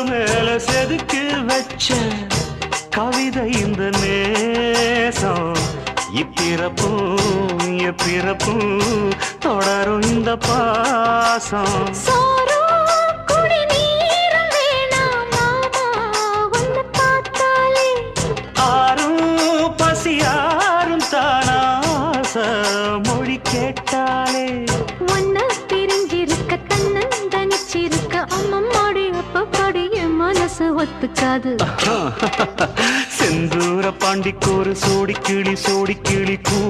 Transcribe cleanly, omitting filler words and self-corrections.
மேல செதுக்கு வச்ச கவிதை இந்த நேசம் இப்பிறப்பும் எப்பிறப்பும் தொடரும் இந்த பாசம் ஆரும் பசியாரும் தானாச மொழி கேட்டாலே ஒன்ன பிரிஞ்சிருக்க தன்னந்தனிச்சிருக்க அம்மம்மாடி அப்பப்படி என் மனசு ஒத்துக்காது செந்தூர பாண்டிக்கு ஒரு சோடி கிளி கூ